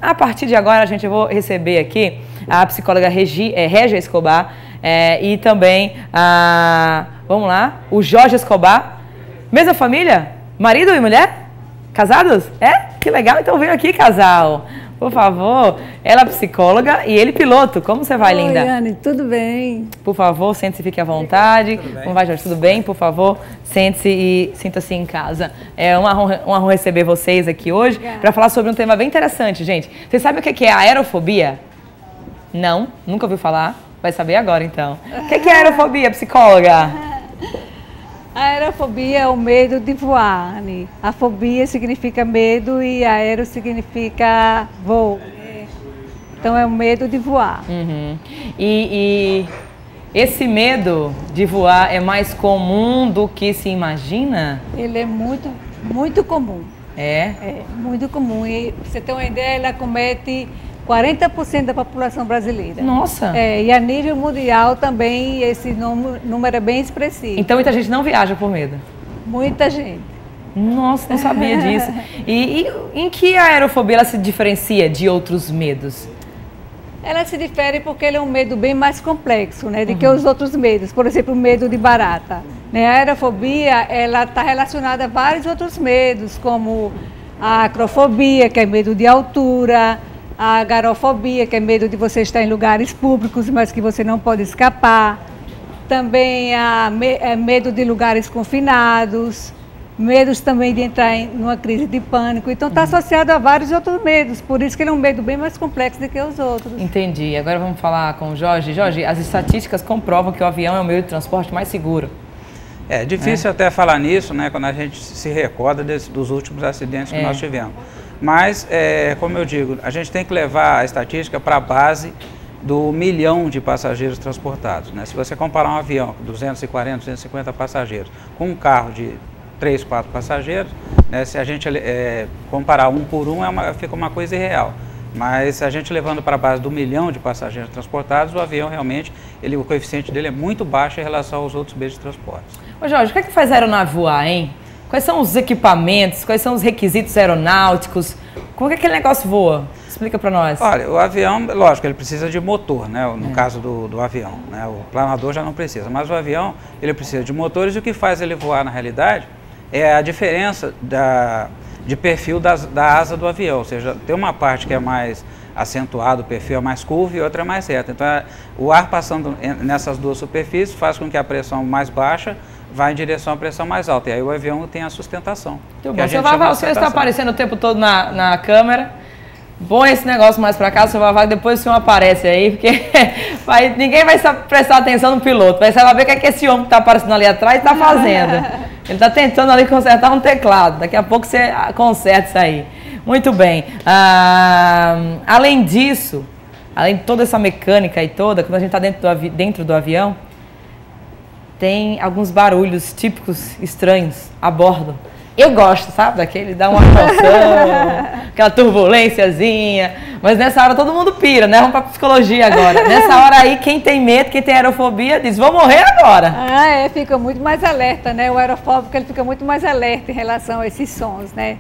A partir de agora, gente, eu vou receber aqui a psicóloga Régia Escobar e também, vamos lá, o Jorge Escobar. Mesma família? Marido e mulher? Casados? Que legal, então vem aqui, casal. Por favor, ela é psicóloga e ele piloto. Como você vai, linda? Oi, Anne, tudo bem? Por favor, sente-se e fique à vontade. Como vai, Jorge? Tudo bem? Por favor, sente-se e sinta-se em casa. É uma honra receber vocês aqui hoje para falar sobre um tema bem interessante, gente. Vocês sabem o que é a aerofobia? Não? Nunca ouviu falar? Vai saber agora, então. O que é a aerofobia, psicóloga? A aerofobia é o medo de voar, Anne. A fobia significa medo e aero significa voo. Então é o medo de voar. E esse medo de voar é mais comum do que se imagina? Ele é muito comum. É? É muito comum. E pra você ter uma ideia, ele acomete 40% da população brasileira. Nossa! E a nível mundial também esse número é bem expressivo. Então muita gente não viaja por medo? Muita gente. Nossa, não sabia disso. E em que a aerofobia ela se diferencia de outros medos? Ela se difere porque ele é um medo bem mais complexo, né, do que os outros medos. Por exemplo, o medo de barata. Né? A aerofobia, ela está relacionada a vários outros medos, como a acrofobia, que é medo de altura, a agarofobia, que é medo de você estar em lugares públicos, mas que você não pode escapar. Também medo de lugares confinados, medos também de entrar numa crise de pânico. Então está associado a vários outros medos, por isso que ele é um medo bem mais complexo do que os outros. Entendi. Agora vamos falar com o Jorge. Jorge, as estatísticas comprovam que o avião é o meio de transporte mais seguro. É difícil até falar nisso, né, quando a gente se recorda dos últimos acidentes que nós tivemos. Mas, como eu digo, a gente tem que levar a estatística para a base do 1 milhão de passageiros transportados. Né? Se você comparar um avião com 240, 250 passageiros com um carro de 3, 4 passageiros, né, se a gente comparar um por um, fica uma coisa irreal. Mas a gente levando para a base do 1 milhão de passageiros transportados, o avião realmente, o coeficiente dele é muito baixo em relação aos outros meios de transporte. Ô Jorge, o que é que faz a aeronave voar, hein? Quais são os equipamentos, quais são os requisitos aeronáuticos? Como é que aquele negócio voa? Explica para nós. Olha, o avião, lógico, ele precisa de motor, né? No caso do avião, né? O planador já não precisa, mas o avião, ele precisa de motores e o que faz ele voar na realidade é a diferença de perfil da asa do avião, ou seja, tem uma parte que é mais acentuado, o perfil é mais curvo e outra é mais reta. Então, o ar passando nessas duas superfícies faz com que a pressão mais baixa vá em direção à pressão mais alta. E aí o avião tem a sustentação. Muito bom. Seu Vavá, você está aparecendo o tempo todo na câmera. Põe esse negócio mais para cá, seu Vavá, depois o senhor aparece aí, porque ninguém vai prestar atenção no piloto. Vai saber o que é que esse homem que está aparecendo ali atrás está fazendo. Ele está tentando ali consertar um teclado. Daqui a pouco você conserta isso aí. Muito bem. Além disso, além de toda essa mecânica e toda, quando a gente está dentro do avião, tem alguns barulhos típicos estranhos a bordo. Eu gosto, sabe, daquele, dá uma emoção, aquela turbulênciazinha, mas nessa hora todo mundo pira, né? Vamos pra psicologia agora. Nessa hora aí, quem tem medo, quem tem aerofobia, diz, vou morrer agora. Fica muito mais alerta, né? O aerofóbico, ele fica muito mais alerta em relação a esses sons, né?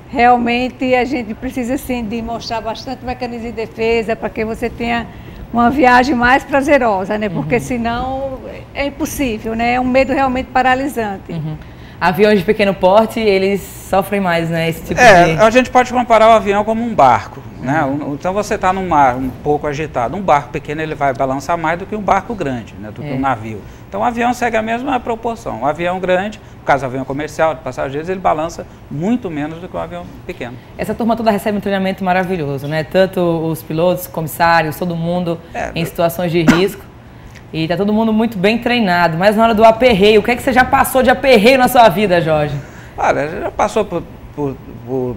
Realmente, a gente precisa, sim, de mostrar bastante mecanismo de defesa para que você tenha uma viagem mais prazerosa, né? Porque senão é impossível, né? É um medo realmente paralisante. Aviões de pequeno porte, eles sofrem mais, né? Esse tipo de... A gente pode comparar o avião como um barco, né? Então você está num mar um pouco agitado. Um barco pequeno ele vai balançar mais do que um barco grande, né? Do que um navio. Então o avião segue a mesma proporção. Um avião grande, no caso do avião comercial, de passageiros, ele balança muito menos do que um avião pequeno. Essa turma toda recebe um treinamento maravilhoso, né? Tanto os pilotos, comissários, todo mundo em situações de risco. E está todo mundo muito bem treinado. Mas na hora do aperreio, o que é que você já passou de aperreio na sua vida, Jorge? Olha, já passou por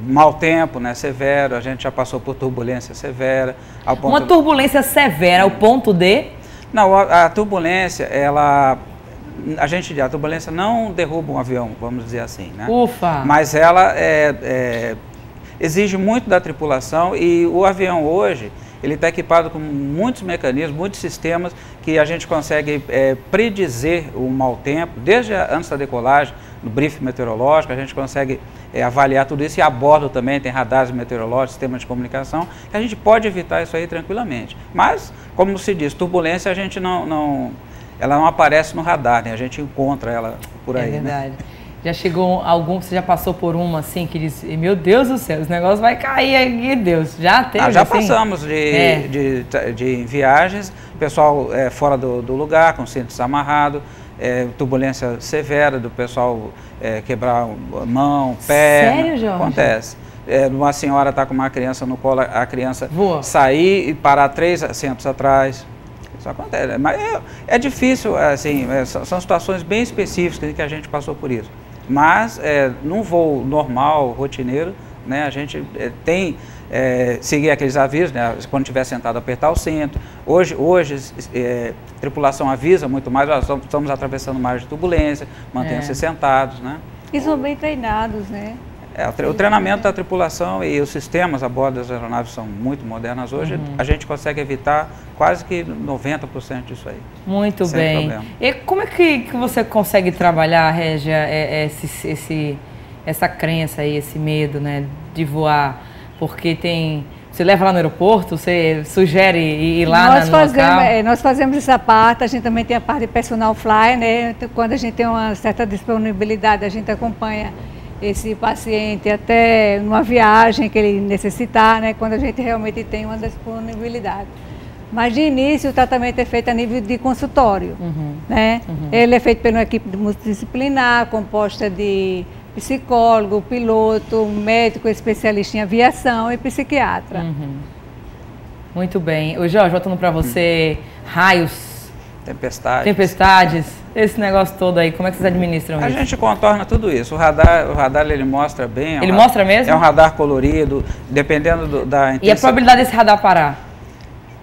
mau tempo, né, severo, a gente já passou por turbulência severa. Uma turbulência severa ao ponto de... Não, a turbulência, a turbulência não derruba um avião, vamos dizer assim, né? Ufa! Mas ela exige muito da tripulação e o avião hoje, ele está equipado com muitos mecanismos, muitos sistemas que a gente consegue predizer o mau tempo, desde antes da decolagem, no briefing meteorológico, a gente consegue avaliar tudo isso e a bordo também tem radares meteorológicos, sistemas de comunicação, que a gente pode evitar isso aí tranquilamente. Mas, como se diz, turbulência a gente ela não aparece no radar, né? A gente encontra ela por aí. É verdade. Né? Já chegou algum, você já passou por uma assim que diz, meu Deus do céu, esse negócio vai cair aqui, Deus. Já teve já assim? passamos de viagens, pessoal fora do lugar, com cintos amarrados, turbulência severa do pessoal quebrar mão, perna. Sério, Jorge? Acontece. Uma senhora está com uma criança no colo, a criança voa, sair e parar 3 assentos atrás. Isso acontece, mas é difícil, assim, são situações bem específicas que a gente passou por isso. Mas num voo normal, rotineiro, né, a gente tem seguir aqueles avisos, né, quando estiver sentado apertar o cinto. Hoje a tripulação avisa muito mais, estamos atravessando mais de turbulência, mantenham-se sentados, né? E são bem treinados, né? O treinamento da tripulação e os sistemas a bordo das aeronaves são muito modernos hoje, a gente consegue evitar quase que 90% disso aí. Muito sem bem. problema. E como é que você consegue trabalhar, Régia, essa crença aí, esse medo, né, de voar? Porque você leva lá no aeroporto, você sugere ir lá no local? Nós fazemos essa parte, a gente também tem a parte de personal fly, né? Então, quando a gente tem uma certa disponibilidade, a gente acompanha esse paciente até numa viagem que ele necessitar, né, quando a gente realmente tem uma disponibilidade. Mas de início o tratamento é feito a nível de consultório, né? Ele é feito por uma equipe multidisciplinar, composta de psicólogo, piloto, médico especialista em aviação e psiquiatra. Muito bem. O Jorge, voltando para você, raios, tempestades, esse negócio todo aí, como é que vocês administram isso? A gente contorna tudo isso. O radar ele mostra bem. Ele mostra mesmo? É um radar colorido, dependendo da intensidade. E a probabilidade desse radar parar?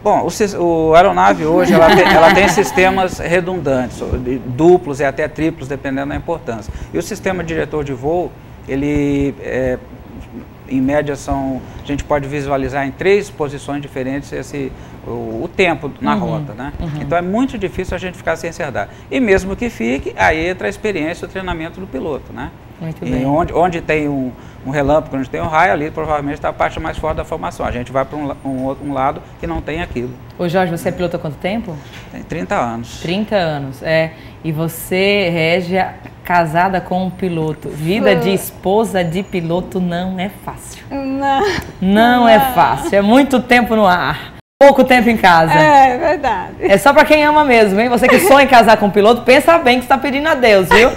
Bom, a aeronave hoje ela tem sistemas redundantes, duplos e até triplos, dependendo da importância. E o sistema diretor de voo, ele em média a gente pode visualizar em 3 posições diferentes o tempo na rota, né? Então é muito difícil a gente ficar sem esse radar. E mesmo que fique, aí entra a experiência e o treinamento do piloto, né? Muito e bem. Onde tem um relâmpago, onde tem um raio, ali provavelmente está a parte mais forte da formação. A gente vai para um lado que não tem aquilo. Ô Jorge, você é piloto há quanto tempo? Tem 30 anos. 30 anos, E você, Régia, casada com um piloto. Vida de esposa de piloto não é fácil. Não é fácil, é muito tempo no ar. Pouco tempo em casa. É verdade. É só para quem ama mesmo, hein? Você que sonha em casar com um piloto, pensa bem que está pedindo a Deus, viu?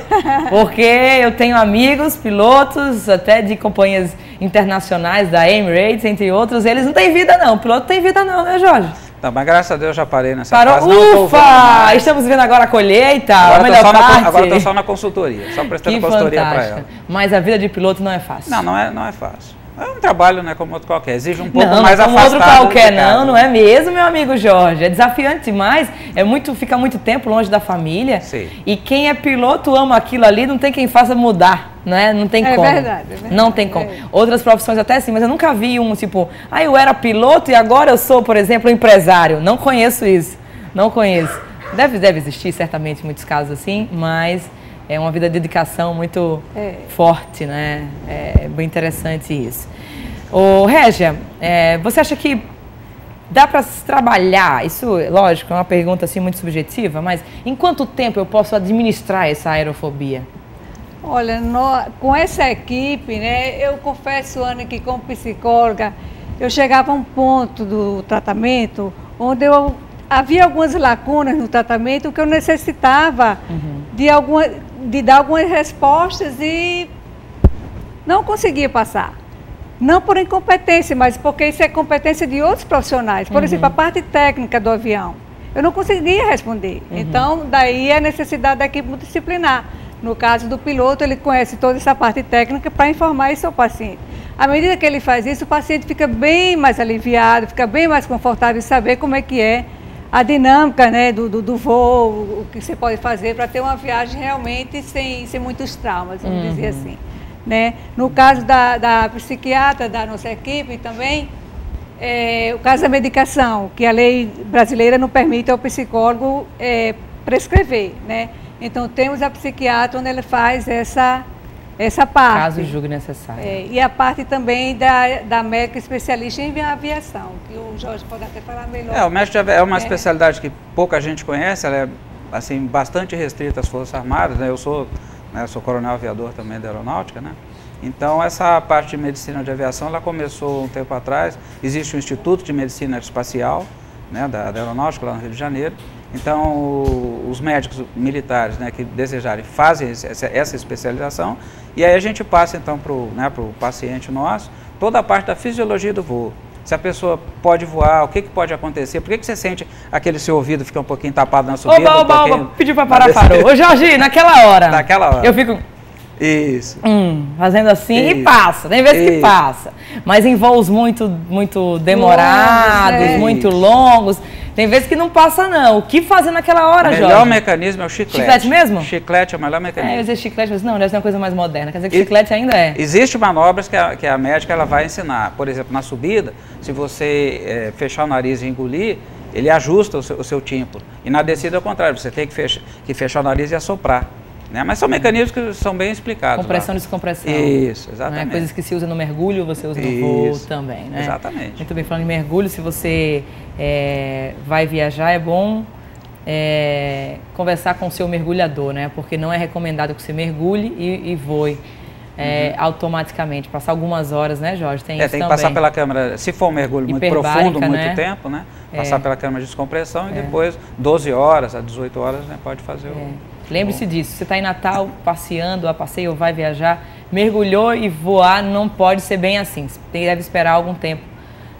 Porque eu tenho amigos, pilotos, até de companhias internacionais, da Emirates, entre outros, eles não têm vida não. O piloto tem vida não, né, Jorge? Tá, mas graças a Deus já parei nessa fase. Não, ufa! Estamos vendo agora a colheita, a melhor parte. Agora estou só na consultoria, só prestando consultoria para ela. Mas a vida de piloto não é fácil. Não é fácil. É um trabalho, né, como outro qualquer, exige um pouco mais afastado. Não, outro qualquer não é mesmo, meu amigo Jorge. É desafiante demais, fica muito tempo longe da família. Sim. E quem é piloto ama aquilo ali, não tem quem faça mudar, né? Não tem como. É verdade. Não tem como. Outras profissões até sim, mas eu nunca vi tipo, eu era piloto e agora eu sou, por exemplo, empresário. Não conheço isso, não conheço. Deve existir certamente muitos casos assim, mas é uma vida de dedicação muito forte, né? É bem interessante isso. Ô, Régia, você acha que dá para se trabalhar? Isso, lógico, é uma pergunta assim muito subjetiva, mas em quanto tempo eu posso administrar essa aerofobia? Olha, com essa equipe, né, eu confesso, Ana, que como psicóloga, eu chegava a um ponto do tratamento onde havia algumas lacunas no tratamento que eu necessitava de dar algumas respostas e não conseguia passar. Não por incompetência, mas porque isso é competência de outros profissionais. Por exemplo, a parte técnica do avião. Eu não conseguia responder. Então, daí a necessidade da equipe multidisciplinar. No caso do piloto, ele conhece toda essa parte técnica para informar isso ao paciente. À medida que ele faz isso, o paciente fica bem mais aliviado, fica bem mais confortável em saber como é que é a dinâmica, né, do voo, o que você pode fazer para ter uma viagem realmente sem muitos traumas, vamos dizer assim. né? No caso da psiquiatra da nossa equipe também, o caso da medicação, que a lei brasileira não permite ao psicólogo prescrever, né? Então temos a psiquiatra onde ela faz essa parte. Caso julgue necessário. E a parte também da médica especialista em aviação, que o Jorge pode até falar melhor. O mestre é uma especialidade que pouca gente conhece, ela é assim, bastante restrita às Forças Armadas, né? Eu sou coronel aviador também da aeronáutica, né? Então essa parte de medicina de aviação, ela começou um tempo atrás, existe um Instituto de Medicina Espacial, né, da aeronáutica lá no Rio de Janeiro. Então os médicos militares, né, que desejarem fazem essa especialização e aí a gente passa então para o paciente nosso toda a parte da fisiologia do voo. Se a pessoa pode voar, o que pode acontecer, por que você sente aquele seu ouvido fica um pouquinho tapado na subida? Oba, pediu para parar, parou. Ô Jorge, naquela hora. Naquela hora. Eu fico... Isso. Fazendo assim Isso. E passa, tem vezes que passa. Mas em voos muito demorados, longos, muito longos, tem vezes que não passa não. O que fazer naquela hora, Jorge? O melhor mecanismo é o chiclete. Chiclete mesmo? Chiclete é o melhor mecanismo. Eu ia dizer chiclete, mas não, deve ser uma coisa mais moderna. Quer dizer que chiclete ainda é. Existem manobras que a médica ela vai ensinar. Por exemplo, na subida, se você fechar o nariz e engolir, ele ajusta o seu tímpano. E na descida é o contrário, você tem que fechar o nariz e assoprar. Né? Mas são mecanismos que são bem explicados. Compressão e lá. descompressão. Isso, exatamente. Né? Coisas que se usa no mergulho, você usa no voo também. Né? Exatamente. Muito bem, falando em mergulho, se você vai viajar, é bom conversar com o seu mergulhador, né? Porque não é recomendado que você mergulhe e voe automaticamente. Passar algumas horas, né, Jorge? Tem isso tem que também. passar pela câmera, se for um mergulho muito profundo, muito tempo, né? Passar pela câmera de descompressão e depois 12 horas a 18 horas, né, pode fazer Lembre-se disso, você está em Natal passeando, a passeio ou vai viajar, mergulhou e voar não pode ser bem assim. Você deve esperar algum tempo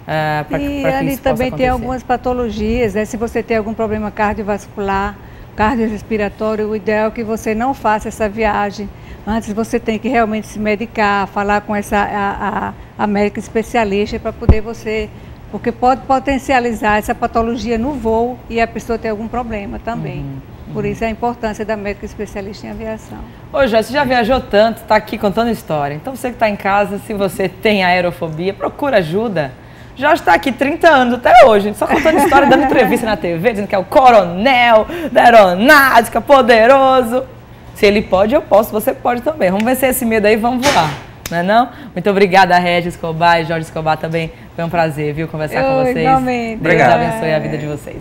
para que isso possa acontecer. Também tem algumas patologias, né? Se você tem algum problema cardiovascular, cardiorrespiratório, o ideal é que você não faça essa viagem. Antes você tem que realmente se medicar, falar com a médica especialista para poder porque pode potencializar essa patologia no voo e a pessoa ter algum problema também. Por isso a importância da médica especialista em aviação. Ô Jorge, você já viajou tanto, está aqui contando história. Então você que está em casa, se você tem aerofobia, procura ajuda. Jorge está aqui 30 anos até hoje, só contando história, dando entrevista na TV, dizendo que é o coronel da aeronáutica, poderoso. Se ele pode, eu posso, você pode também. Vamos vencer esse medo aí, vamos voar. Não é não? Muito obrigada, Regis Escobar e Jorge Escobar também. Foi um prazer, viu, conversar com vocês. Igualmente. Deus abençoe a vida de vocês.